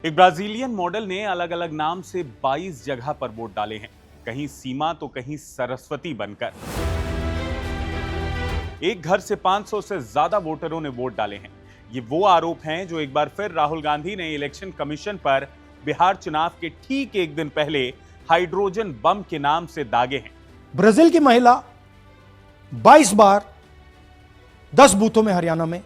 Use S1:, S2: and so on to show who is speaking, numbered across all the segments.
S1: एक Brazilian model ने अलग अलग नाम से 22 जगह पर वोट डाले हैं, कहीं सीमा तो कहीं सरस्वती बनकर। एक घर से 500 से ज्यादा वोटरों ने वोट डाले हैं। ये वो आरोप हैं जो एक बार फिर राहुल गांधी ने इलेक्शन कमीशन पर बिहार चुनाव के ठीक एक दिन पहले हाइड्रोजन बम के नाम से दागे हैं।
S2: ब्राजील की महिला 22 बार 10 बूथों में हरियाणा में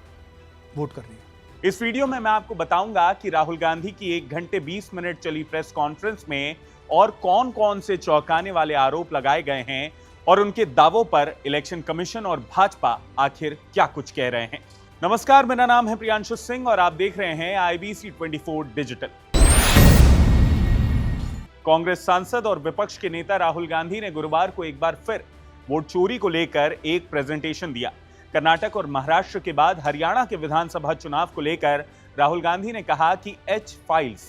S2: वोट कर रही है।
S1: इस वीडियो में मैं आपको बताऊंगा कि राहुल गांधी की 1 घंटे 20 मिनट चली प्रेस कॉन्फ्रेंस में और कौन कौन से चौंकाने वाले आरोप लगाए गए हैं और उनके दावों पर इलेक्शन कमीशन और भाजपा आखिर क्या कुछ कह रहे हैं। नमस्कार, मेरा नाम है प्रियांशु सिंह और आप देख रहे हैं IBC 24 डिजिटल। कांग्रेस सांसद और विपक्ष के नेता राहुल गांधी ने गुरुवार को एक बार फिर वोट चोरी को लेकर एक प्रेजेंटेशन दिया। कर्नाटक और महाराष्ट्र के बाद हरियाणा के विधानसभा चुनाव को लेकर राहुल गांधी ने कहा कि एच फाइल्स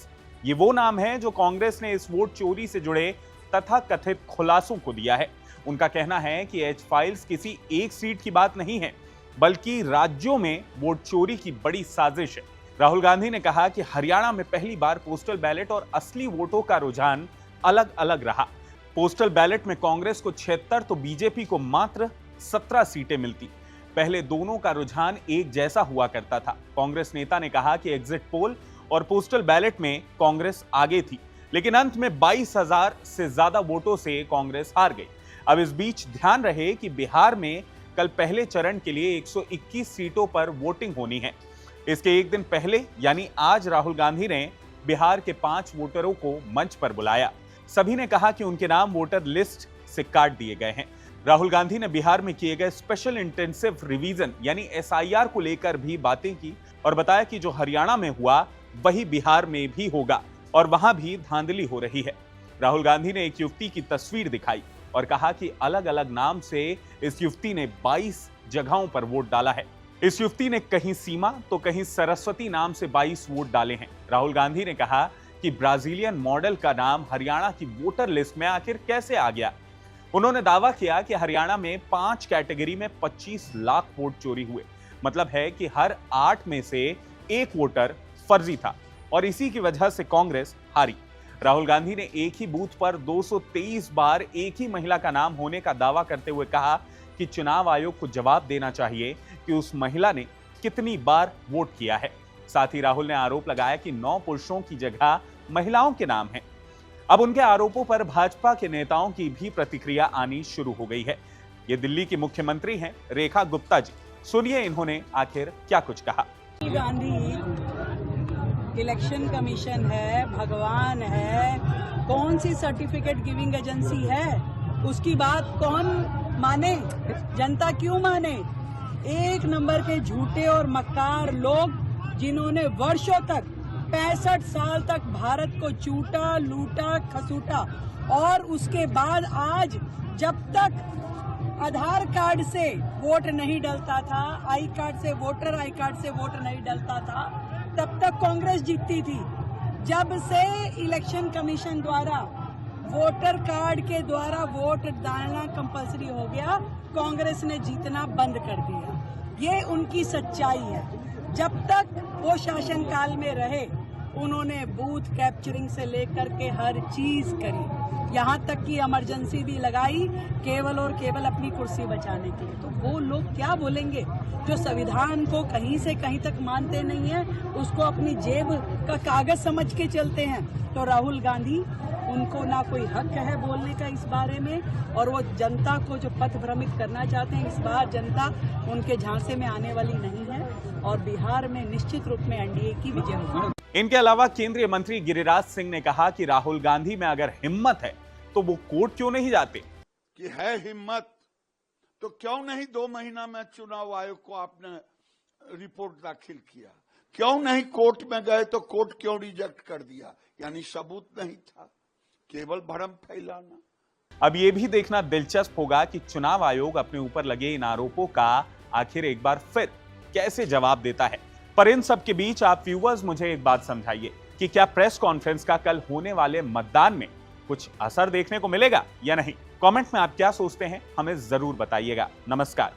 S1: ये वो नाम है जो कांग्रेस ने इस वोट चोरी से जुड़े तथाकथित खुलासों को दिया है। उनका कहना है कि एच फाइल्स किसी एक सीट की बात नहीं है, बल्कि राज्यों में वोट चोरी की बड़ी साजिश है। राहुल गांधी ने कहा कि हरियाणा में पहली बार पोस्टल बैलेट और असली वोटों का रुझान अलग अलग रहा। पोस्टल बैलेट में कांग्रेस को 76 तो बीजेपी को मात्र 17 सीटें मिलती। पहले दोनों का रुझान एक जैसा हुआ करता था। कांग्रेस नेता ने कहा कि एग्जिट पोल और पोस्टल बैलेट में कांग्रेस आगे थी, लेकिन अंत में 22,000 से ज्यादा वोटों से कांग्रेस हार गई। अब इस बीच ध्यान रहे कि बिहार में कल पहले चरण के लिए 121 सीटों पर वोटिंग होनी है। इसके एक दिन पहले यानी आज राहुल गांधी ने बिहार के 5 वोटरों को मंच पर बुलाया। सभी ने कहा कि उनके नाम वोटर लिस्ट से काट दिए गए हैं। राहुल गांधी ने बिहार में किए गए स्पेशल इंटेंसिव रिवीजन यानी SIR को लेकर भी बातें की और बताया कि जो हरियाणा में हुआ वही बिहार में भी होगा और वहां भी धांधली हो रही है। राहुल गांधी ने एक युवती की तस्वीर दिखाई और कहा कि अलग अलग नाम से इस युवती ने 22 जगहों पर वोट डाला है। इस युवती ने कहीं सीमा तो कहीं सरस्वती नाम से 22 वोट डाले हैं। राहुल गांधी ने कहा कि ब्राजीलियन मॉडल का नाम हरियाणा की वोटर लिस्ट में आखिर कैसे आ गया। उन्होंने दावा किया कि हरियाणा में 5 कैटेगरी में 25 लाख वोट चोरी हुए। मतलब है कि हर 8 में से 1 वोटर फर्जी था और इसी की वजह से कांग्रेस हारी। राहुल गांधी ने एक ही बूथ पर 223 बार एक ही महिला का नाम होने का दावा करते हुए कहा कि चुनाव आयोग को जवाब देना चाहिए कि उस महिला ने कितनी बार वोट किया है। साथ ही राहुल ने आरोप लगाया कि 9 पुरुषों की जगह महिलाओं के नाम हैं। अब उनके आरोपों पर भाजपा के नेताओं की भी प्रतिक्रिया आनी शुरू हो गई है। ये दिल्ली की मुख्यमंत्री हैं रेखा गुप्ता जी। सुनिए इन्होंने आखिर क्या कुछ कहा।
S3: गांधी इलेक्शन कमीशन है, भगवान है, कौन सी सर्टिफिकेट गिविंग एजेंसी है, उसकी बात कौन माने, जनता क्यों माने। 1 नंबर के झूठे और मक्कार लोग जिन्होंने वर्षों तक 65 साल तक भारत को चूटा, लूटा, खसूटा और उसके बाद आज जब तक आधार कार्ड से वोट नहीं डलता था, आई कार्ड से वोटर आई कार्ड से वोट नहीं डलता था, तब तक कांग्रेस जीतती थी। जब से इलेक्शन कमीशन द्वारा वोटर कार्ड के द्वारा वोट डालना कंपलसरी हो गया, कांग्रेस ने जीतना बंद कर दिया। ये उनकी सच्चाई है। जब तक वो शासन काल में रहे उन्होंने बूथ कैप्चरिंग से लेकर के हर चीज करी, यहाँ तक कि इमरजेंसी भी लगाई केवल और केवल अपनी कुर्सी बचाने के लिए। तो वो लोग क्या बोलेंगे जो संविधान को कहीं से कहीं तक मानते नहीं है, उसको अपनी जेब का कागज समझ के चलते हैं। तो राहुल गांधी, उनको ना कोई हक है बोलने का इस बारे में, और वो जनता को जो पथ भ्रमित करना चाहते हैं, इस बार जनता उनके झांसे में आने वाली नहीं है और बिहार में निश्चित रूप में NDA की विजय होगी।
S1: इनके अलावा केंद्रीय मंत्री गिरिराज सिंह ने कहा कि राहुल गांधी में अगर हिम्मत है तो वो कोर्ट क्यों नहीं जाते।
S4: कि है हिम्मत तो क्यों नहीं 2 महीना में चुनाव आयोग को आपने रिपोर्ट दाखिल किया, क्यों नहीं कोर्ट में गए तो कोर्ट क्यों रिजेक्ट कर दिया। यानी सबूत नहीं था, केवल भ्रम फैलाना।
S1: अब ये भी देखना दिलचस्प होगा कि चुनाव आयोग अपने ऊपर लगे इन आरोपों का आखिर एक बार फिर कैसे जवाब देता है। पर इन सब के बीच आप व्यूअर्स मुझे एक बात समझाइए कि क्या प्रेस कॉन्फ्रेंस का कल होने वाले मतदान में कुछ असर देखने को मिलेगा या नहीं। कमेंट में आप क्या सोचते हैं हमें जरूर बताइएगा। नमस्कार।